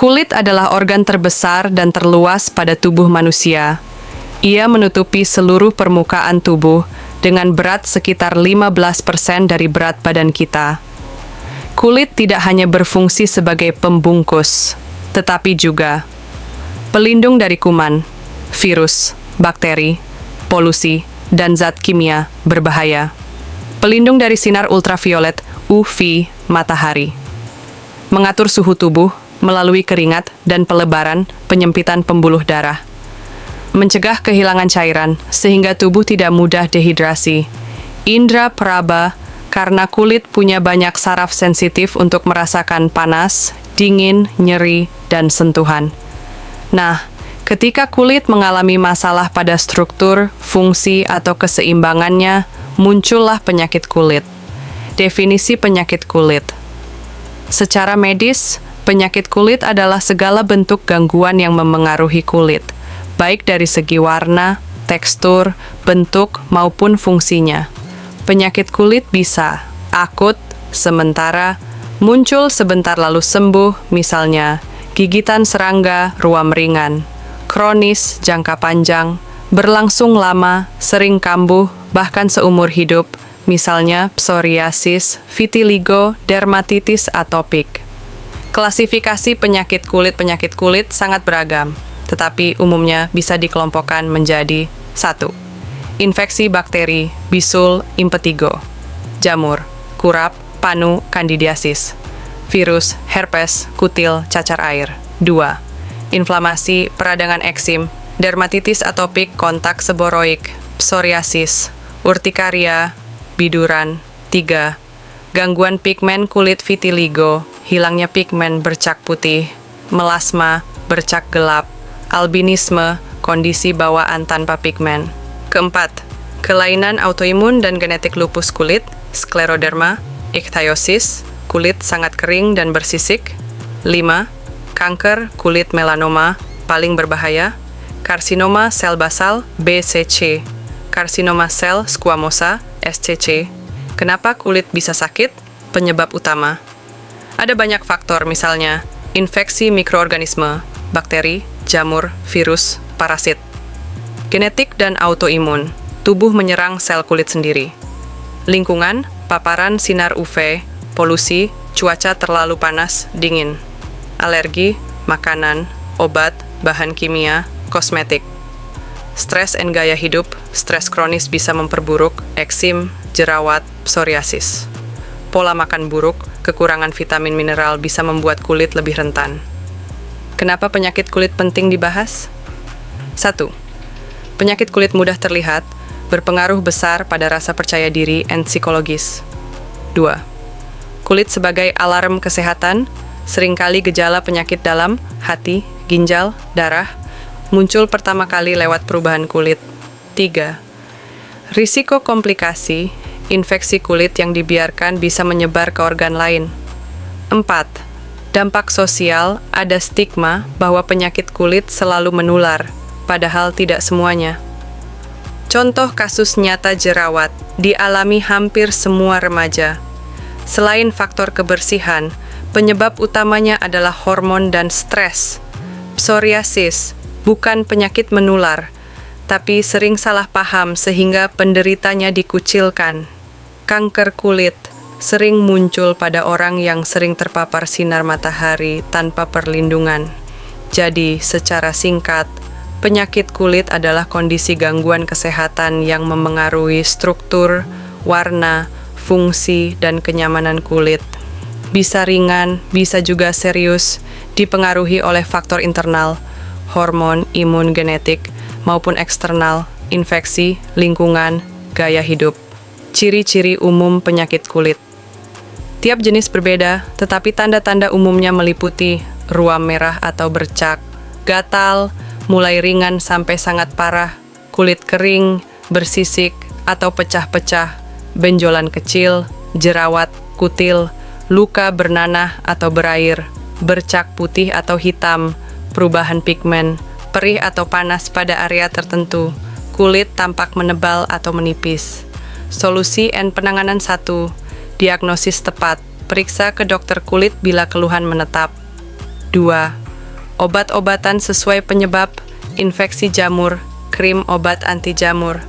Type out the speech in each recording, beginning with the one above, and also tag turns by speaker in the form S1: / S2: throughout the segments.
S1: Kulit adalah organ terbesar dan terluas pada tubuh manusia. Ia menutupi seluruh permukaan tubuh dengan berat sekitar 15% dari berat badan kita. Kulit tidak hanya berfungsi sebagai pembungkus, tetapi juga pelindung dari kuman, virus, bakteri, polusi, dan zat kimia berbahaya. Pelindung dari sinar ultraviolet UV matahari. Mengatur suhu tubuh melalui keringat dan pelebaran penyempitan pembuluh darah. Mencegah kehilangan cairan sehingga tubuh tidak mudah dehidrasi. Indra peraba karena kulit punya banyak saraf sensitif untuk merasakan panas, dingin, nyeri, dan sentuhan. Nah, ketika kulit mengalami masalah pada struktur, fungsi, atau keseimbangannya, muncullah penyakit kulit. Definisi penyakit kulit. Secara medis, penyakit kulit adalah segala bentuk gangguan yang memengaruhi kulit, baik dari segi warna, tekstur, bentuk, maupun fungsinya. Penyakit kulit bisa akut, sementara, muncul sebentar lalu sembuh, misalnya gigitan serangga, ruam ringan, kronis, jangka panjang, berlangsung lama, sering kambuh, bahkan seumur hidup, misalnya psoriasis, vitiligo, dermatitis atopik. Klasifikasi penyakit kulit sangat beragam, tetapi umumnya bisa dikelompokkan menjadi 1. Infeksi bakteri, bisul, impetigo. Jamur, kurap, panu, kandidiasis. Virus, herpes, kutil, cacar air. 2. Inflamasi, peradangan eksim, dermatitis atopik, kontak seboroik, psoriasis, urtikaria, biduran. 3. Gangguan pigmen kulit vitiligo, hilangnya pigmen bercak putih, melasma, bercak gelap, albinisme, kondisi bawaan tanpa pigmen. 4. Kelainan autoimun dan genetik lupus kulit, skleroderma, ichthyosis, kulit sangat kering dan bersisik. 5. Kanker kulit melanoma, paling berbahaya, karsinoma sel basal, BCC, karsinoma sel squamosa, SCC. Kenapa kulit bisa sakit? Penyebab utama. Ada banyak faktor, misalnya infeksi mikroorganisme, bakteri, jamur, virus, parasit. Genetik dan autoimun, tubuh menyerang sel kulit sendiri. Lingkungan, paparan sinar UV, polusi, cuaca terlalu panas, dingin. Alergi, makanan, obat, bahan kimia, kosmetik. Stres dan gaya hidup, stres kronis bisa memperburuk, eksim, jerawat, psoriasis. Pola makan buruk, kekurangan vitamin mineral bisa membuat kulit lebih rentan. Kenapa penyakit kulit penting dibahas? 1. Penyakit kulit mudah terlihat, berpengaruh besar pada rasa percaya diri dan psikologis. 2. Kulit sebagai alarm kesehatan, seringkali gejala penyakit dalam, hati, ginjal, darah, muncul pertama kali lewat perubahan kulit. 3. Risiko komplikasi, infeksi kulit yang dibiarkan bisa menyebar ke organ lain. 4. Dampak sosial, ada stigma bahwa penyakit kulit selalu menular, padahal tidak semuanya. Contoh kasus nyata jerawat dialami hampir semua remaja. Selain faktor kebersihan, penyebab utamanya adalah hormon dan stres. Psoriasis bukan penyakit menular, tapi sering salah paham sehingga penderitanya dikucilkan. Kanker kulit sering muncul pada orang yang sering terpapar sinar matahari tanpa perlindungan. Jadi, secara singkat, penyakit kulit adalah kondisi gangguan kesehatan yang memengaruhi struktur, warna, fungsi, dan kenyamanan kulit. Bisa ringan, bisa juga serius, dipengaruhi oleh faktor internal, hormon, imun, genetik, maupun eksternal, infeksi, lingkungan, gaya hidup. Ciri-ciri umum penyakit kulit. Tiap jenis berbeda, tetapi tanda-tanda umumnya meliputi ruam merah atau bercak, gatal, mulai ringan sampai sangat parah, kulit kering, bersisik, atau pecah-pecah, benjolan kecil, jerawat, kutil, luka bernanah atau berair, bercak putih atau hitam, perubahan pigmen, perih atau panas pada area tertentu, kulit tampak menebal atau menipis. Solusi dan penanganan 1. Diagnosis tepat. Periksa ke dokter kulit bila keluhan menetap. 2. Obat-obatan sesuai penyebab, infeksi jamur, krim obat anti jamur,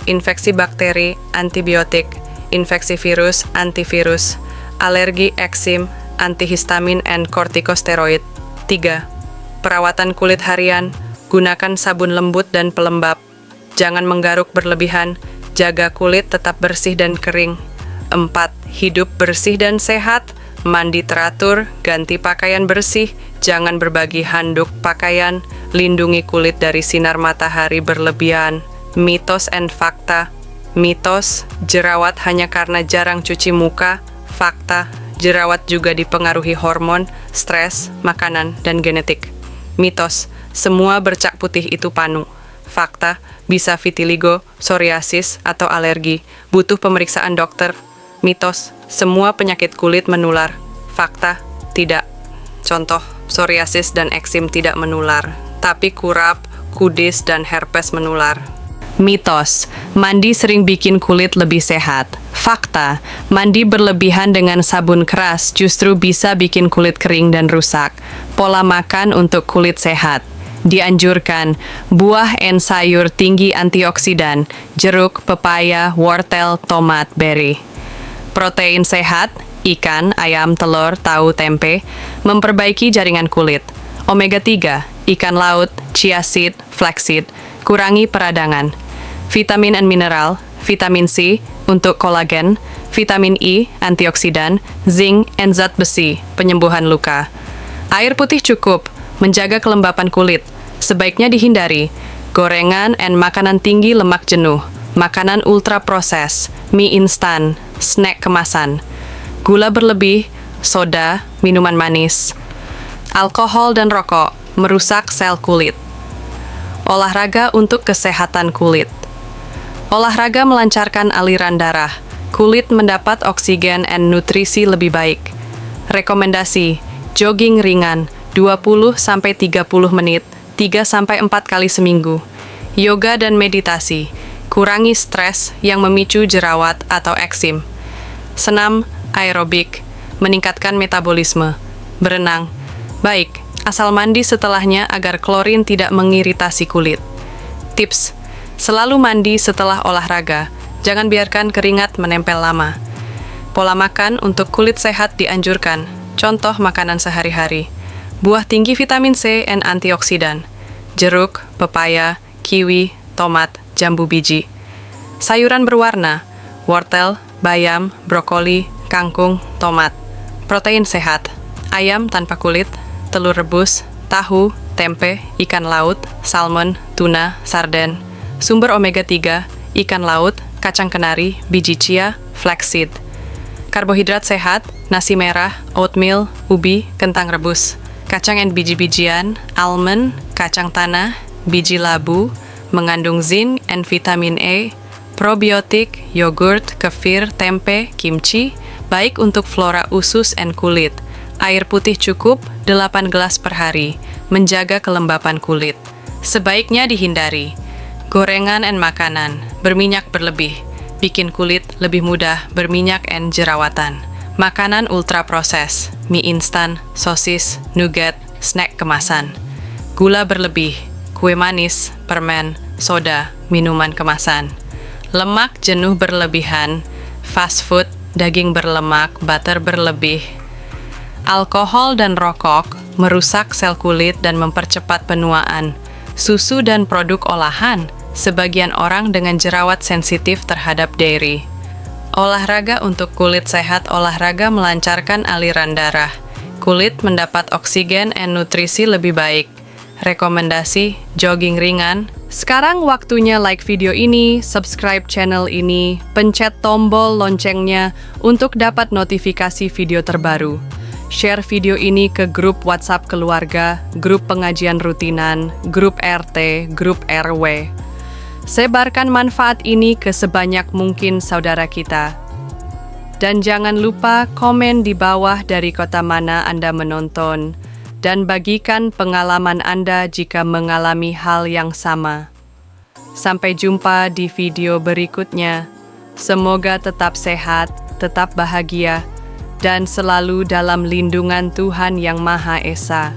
S1: infeksi bakteri, antibiotik, infeksi virus, antivirus, alergi, eksim, antihistamin, and kortikosteroid. 3. Perawatan kulit harian, gunakan sabun lembut dan pelembab. Jangan menggaruk berlebihan, jaga kulit tetap bersih dan kering. 4. Hidup bersih dan sehat, mandi teratur, ganti pakaian bersih, jangan berbagi handuk pakaian, lindungi kulit dari sinar matahari berlebihan. Mitos and fakta. Mitos, jerawat hanya karena jarang cuci muka. Fakta, jerawat juga dipengaruhi hormon, stres, makanan, dan genetik. Mitos, semua bercak putih itu panu. Fakta, bisa vitiligo, psoriasis, atau alergi. Butuh pemeriksaan dokter. Mitos, semua penyakit kulit menular. Fakta, tidak. Contoh, psoriasis dan eksim tidak menular, tapi kurap, kudis, dan herpes menular. Mitos, mandi sering bikin kulit lebih sehat. Fakta, mandi berlebihan dengan sabun keras justru bisa bikin kulit kering dan rusak. Pola makan untuk kulit sehat. Dianjurkan, buah and sayur tinggi antioksidan, jeruk, pepaya, wortel, tomat, beri. Protein sehat, ikan, ayam, telur, tahu, tempe, memperbaiki jaringan kulit. Omega 3, ikan laut, chia seed, flaxseed, kurangi peradangan. Vitamin and mineral, vitamin C untuk kolagen, vitamin E antioksidan, zinc and zat besi penyembuhan luka. Air putih cukup menjaga kelembapan kulit. Sebaiknya dihindari gorengan and makanan tinggi lemak jenuh, makanan ultra proses, mie instan, snack kemasan, gula berlebih, soda, minuman manis, alkohol dan rokok merusak sel kulit. Olahraga untuk kesehatan kulit. Olahraga melancarkan aliran darah, kulit mendapat oksigen dan nutrisi lebih baik. Rekomendasi, jogging ringan, 20-30 menit, 3-4 kali seminggu. Yoga dan meditasi, kurangi stres yang memicu jerawat atau eksim. Senam, aerobik, meningkatkan metabolisme. Berenang, baik, asal mandi setelahnya agar klorin tidak mengiritasi kulit. Tips, selalu mandi setelah olahraga, jangan biarkan keringat menempel lama. Pola makan untuk kulit sehat dianjurkan, contoh makanan sehari-hari. Buah tinggi vitamin C dan antioksidan, jeruk, pepaya, kiwi, tomat, jambu biji. Sayuran berwarna, wortel, bayam, brokoli, kangkung, tomat. Protein sehat, ayam tanpa kulit, telur rebus, tahu, tempe, ikan laut, salmon, tuna, sarden. Sumber omega 3, ikan laut, kacang kenari, biji chia, flaxseed. Karbohidrat sehat, nasi merah, oatmeal, ubi, kentang rebus. Kacang and biji-bijian, almond, kacang tanah, biji labu, mengandung zinc and vitamin A. Probiotik, yogurt, kefir, tempe, kimchi, baik untuk flora usus dan kulit. Air putih cukup, 8 gelas per hari, menjaga kelembapan kulit. Sebaiknya dihindari gorengan dan makanan berminyak berlebih, bikin kulit lebih mudah berminyak dan jerawatan. Makanan ultra proses, mie instan, sosis, nugget, snack kemasan. Gula berlebih, kue manis, permen, soda, minuman kemasan. Lemak jenuh berlebihan, fast food, daging berlemak, butter berlebih. Alkohol dan rokok merusak sel kulit dan mempercepat penuaan. Susu dan produk olahan, sebagian orang dengan jerawat sensitif terhadap dairy. Olahraga untuk kulit sehat, olahraga melancarkan aliran darah. Kulit mendapat oksigen dan nutrisi lebih baik. Rekomendasi, jogging ringan. Sekarang waktunya like video ini, subscribe channel ini, pencet tombol loncengnya untuk dapat notifikasi video terbaru. Share video ini ke grup WhatsApp keluarga, grup pengajian rutinan, grup RT, grup RW. Sebarkan manfaat ini ke sebanyak mungkin saudara kita. Dan jangan lupa komen di bawah dari kota mana Anda menonton, dan bagikan pengalaman Anda jika mengalami hal yang sama. Sampai jumpa di video berikutnya. Semoga tetap sehat, tetap bahagia, dan selalu dalam lindungan Tuhan Yang Maha Esa.